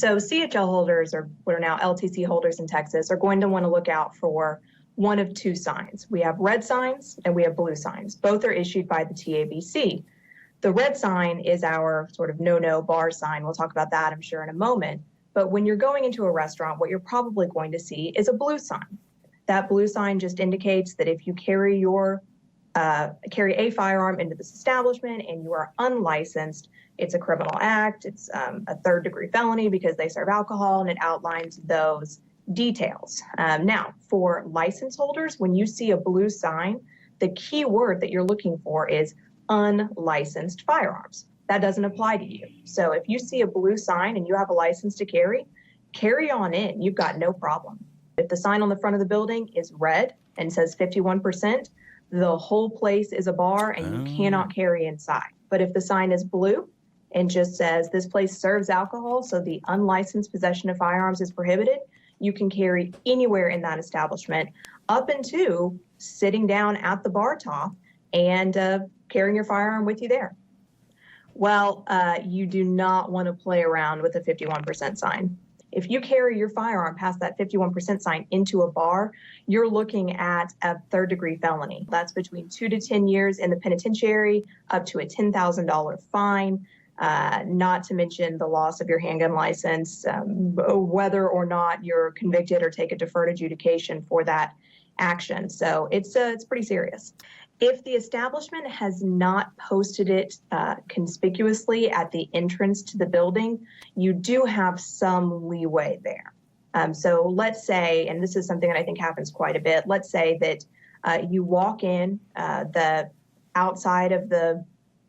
So CHL holders, or what are now LTC holders in Texas, are going to want to look out for one of two signs. We have red signs and we have blue signs. Both are issued by the TABC. The red sign is our sort of no-no bar sign. We'll talk about that, I'm sure, in a moment. But when you're going into a restaurant, what you're probably going to see is a blue sign. That blue sign just indicates that if you carry a firearm into this establishment and you are unlicensed, it's a criminal act. It's a third-degree felony because they serve alcohol, and it outlines those details. Now, for license holders, when you see a blue sign, the key word that you're looking for is unlicensed firearms. That doesn't apply to you. So if you see a blue sign and you have a license to carry on in. You've got no problem. If the sign on the front of the building is red and says 51%, the whole place is a bar and you cannot carry inside. But if the sign is blue and just says this place serves alcohol, so the unlicensed possession of firearms is prohibited, you can carry anywhere in that establishment, up into sitting down at the bar top and carrying your firearm with you there. Well, you do not want to play around with a 51% sign. If you carry your firearm past that 51% sign into a bar, you're looking at a third-degree felony. That's between 2 to 10 years in the penitentiary, up to a $10,000 fine, not to mention the loss of your handgun license, whether or not you're convicted or take a deferred adjudication for that action. So it's pretty serious. If the establishment has not posted it conspicuously at the entrance to the building, you do have some leeway there. So let's say, and this is something that I think happens quite a bit, let's say that you walk in, the outside of the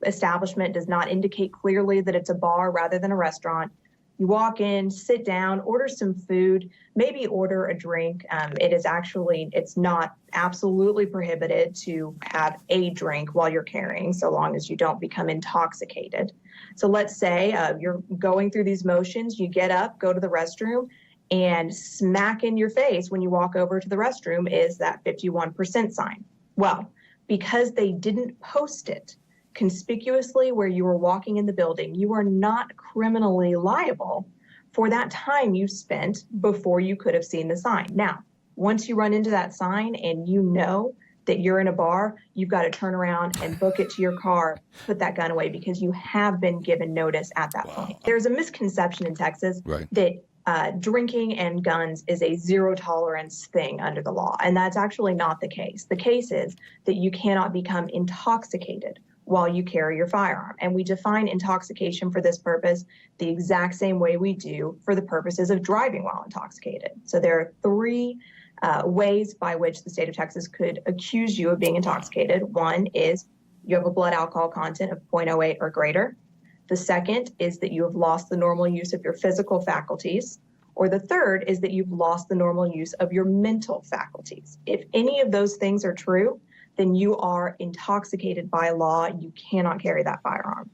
establishment does not indicate clearly that it's a bar rather than a restaurant. You walk in, sit down, order some food, maybe order a drink. It's not absolutely prohibited to have a drink while you're carrying, so long as you don't become intoxicated. So let's say you're going through these motions, you get up, go to the restroom, and smack in your face when you walk over to the restroom is that 51% sign. Well, because they didn't post it conspicuously where you were walking in the building, you are not criminally liable for that time you spent before you could have seen the sign. Now, once you run into that sign and you know that you're in a bar, you've got to turn around and book it to your car, put that gun away, because you have been given notice at that point. There's a misconception in Texas that drinking and guns is a zero tolerance thing under the law, and that's actually not the case. The case is that you cannot become intoxicated while you carry your firearm. And we define intoxication for this purpose the exact same way we do for the purposes of driving while intoxicated. So there are three ways by which the state of Texas could accuse you of being intoxicated. One is you have a blood alcohol content of 0.08 or greater. The second is that you have lost the normal use of your physical faculties. Or the third is that you've lost the normal use of your mental faculties. If any of those things are true, then you are intoxicated by law. You cannot carry that firearm.